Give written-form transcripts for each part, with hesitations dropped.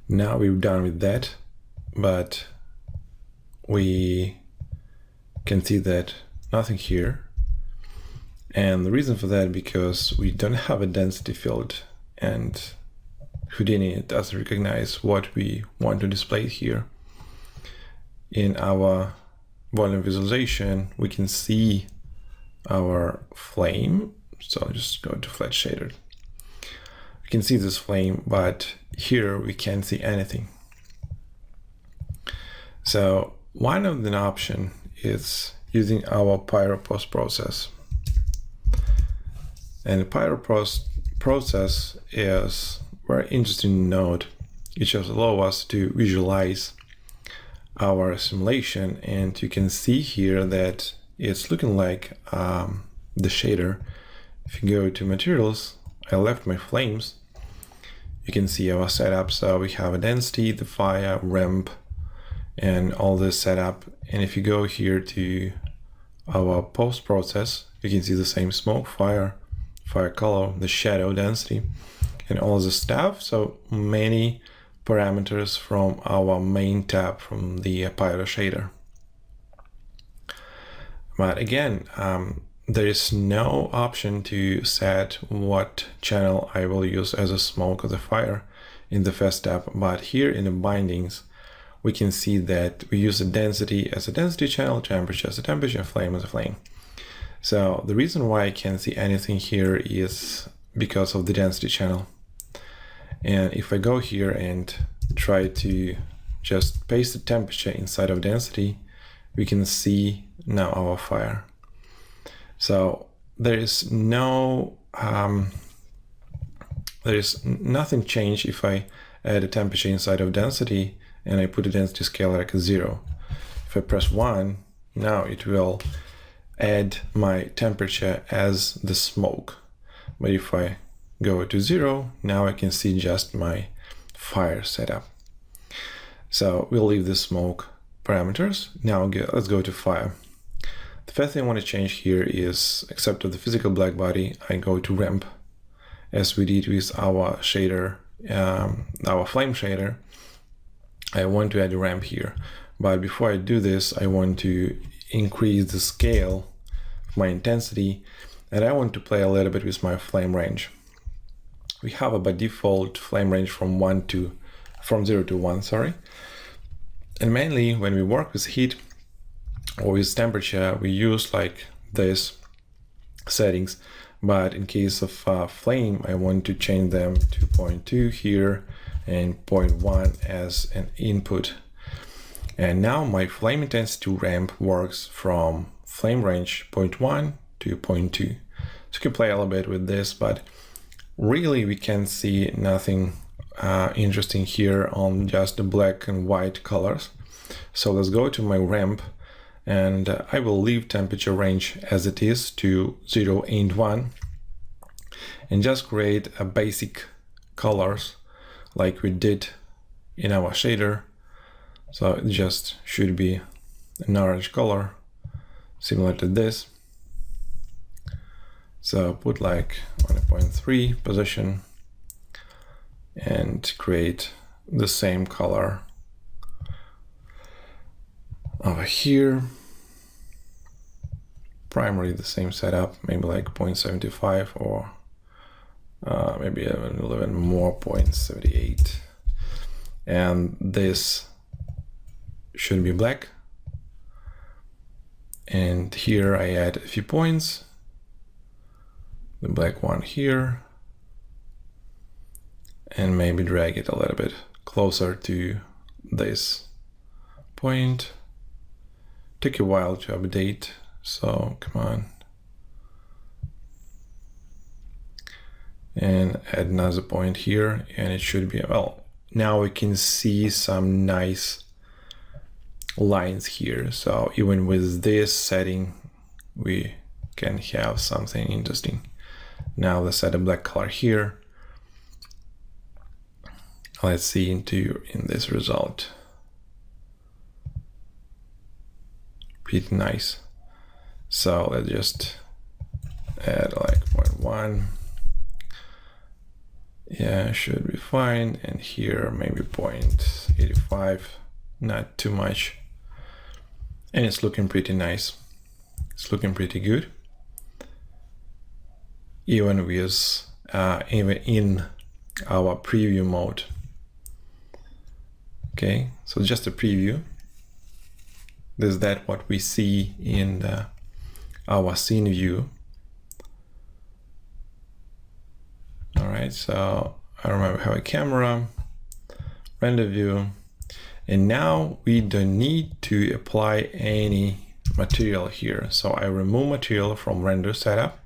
Now we're done with that, but we can see that nothing here. And the reason for that, because we don't have a density field and Houdini doesn't recognize what we want to display here. In our volume visualization, we can see our flame. So I'll just go to flat shader. We can see this flame, but here we can't see anything. So one of the option is using our pyro post process. And the pyro post process is a very interesting node. It just allows us to visualize our simulation, and you can see here that it's looking like the shader. If you go to materials, I left my flames. You can see our setup. So we have a density, the fire, ramp, and all this setup. And if you go here to our post process, you can see the same smoke, fire color, the shadow density, and all the stuff. So many parameters from our main tab from the pyro shader. But again, there is no option to set what channel I will use as a smoke or the fire in the first tab. But here in the bindings, we can see that we use the density as a density channel, temperature as a temperature, flame as a flame. So the reason why I can't see anything here is because of the density channel. And if I go here and try to just paste the temperature inside of density, we can see now our fire. So there is no, there is nothing changed if I add a temperature inside of density and I put a density scale like a 0. If I press 1, now it will add my temperature as the smoke. But if I go to 0, now I can see just my fire setup. So we'll leave the smoke parameters. Now let's go to fire. The first thing I want to change here is, except of the physical black body, I go to ramp, as we did with our shader, our flame shader. I want to add a ramp here. But before I do this, I want to increase the scale of my intensity, and I want to play a little bit with my flame range. We have a by default flame range from 0 to 1, sorry. And mainly when we work with heat or with temperature, we use like this settings. But in case of flame, I want to change them to 0.2 here and 0.1 as an input. And now my flame intensity ramp works from flame range 0.1 to 0.2. So you can play a little bit with this, but really we can see nothing interesting here on just the black and white colors. So let's go to my ramp, and I will leave temperature range as it is to 0 and 1, and just create a basic colors like we did in our shader. So it just should be an orange color, similar to this. So put like 1.3 position and create the same color over here. Primary, the same setup, maybe like 0.75 or maybe a little bit more, 0.78. And this should be black. And here I add a few points. The black one here. And maybe drag it a little bit closer to this point. Take a while to update, so come on. And add another point here, and it should be, well, now we can see some nice lines here. So even with this setting, we can have something interesting. Now let's add a black color here. Let's see in this result. Pretty nice. So let's just add like 0.1 Yeah, should be fine. And here maybe 0.85, not too much. And it's looking pretty nice. It's looking pretty good. Even with even in our preview mode. Okay, so just a preview. This is that what we see in our scene view. All right, so I remember we have a camera, render view, and now we don't need to apply any material here. So I remove material from render setup,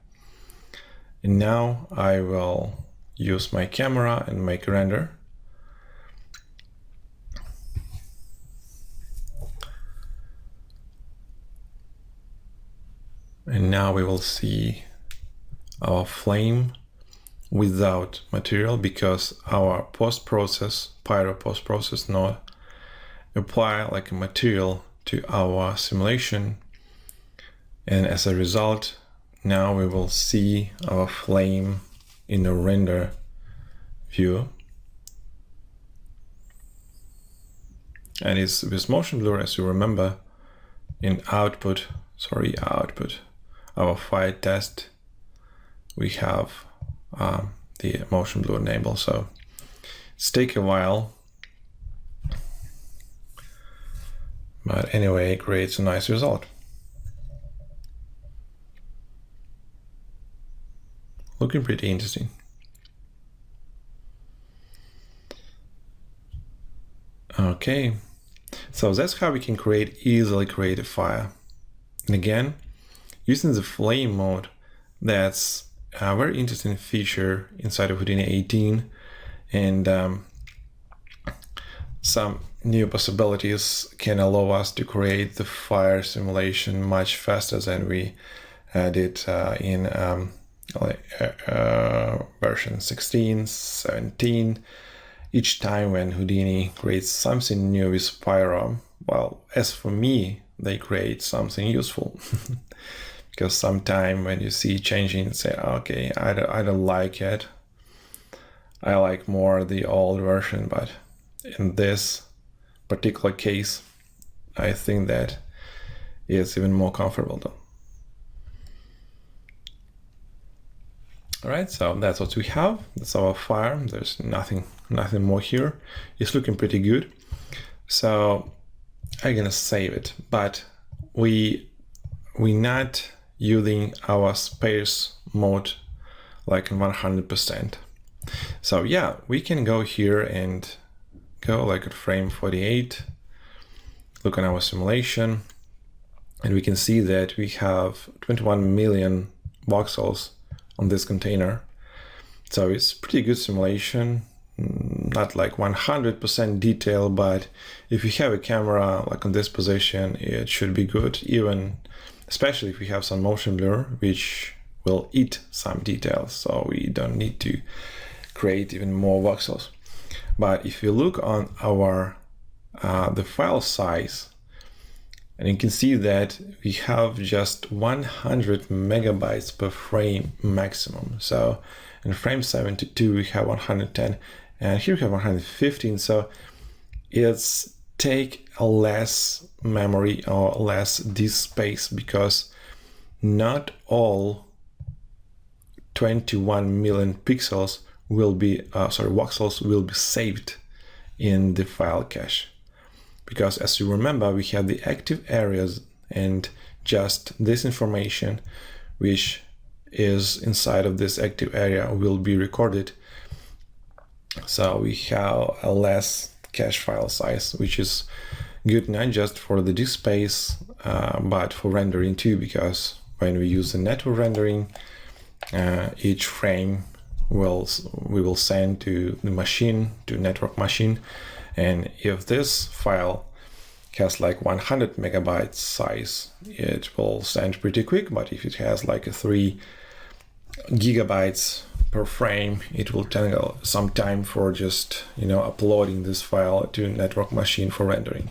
and now I will use my camera and make a render. And now we will see our flame without material, because our post-process, pyro post-process node apply like a material to our simulation. And as a result, now we will see our flame in the render view. And it's with motion blur, as you remember, in output, our file test, we have the motion blur enabled. So it's take a while, but anyway, it creates a nice result. Looking pretty interesting. Okay, so that's how we can easily create a fire. And again, using the flame mode, that's a very interesting feature inside of Houdini 18, and some new possibilities can allow us to create the fire simulation much faster than we did in version 16, 17. Each time when Houdini creates something new with Pyro, well, as for me, they create something useful. Because sometimes when you see changing, say, okay, I don't like it. I like more the old version, but in this particular case, I think that it's even more comfortable though. All right, so that's what we have. That's our fire. There's nothing more here. It's looking pretty good. So I'm gonna save it, but we're not using our space mode like 100%. So yeah, we can go here and go like at frame 48, look at our simulation, and we can see that we have 21 million voxels on this container. So it's pretty good simulation, not like 100% detail, but if you have a camera like on this position, it should be good, even especially if we have some motion blur, which will eat some details, so we don't need to create even more voxels. But if you look on our the file size, and you can see that we have just 100 megabytes per frame maximum. So in frame 72 we have 110, and here we have 115. So it's take less memory or less disk space, because not all 21 million pixels will be voxels will be saved in the file cache, because as you remember, we have the active areas, and just this information which is inside of this active area will be recorded. So we have a less cache file size, which is good not just for the disk space, but for rendering too, because when we use the network rendering, each frame we will send to the machine, to network machine, and if this file has like 100 megabytes size, it will send pretty quick, but if it has like a 3 gigabytes per frame, it will take some time for just uploading this file to network machine for rendering.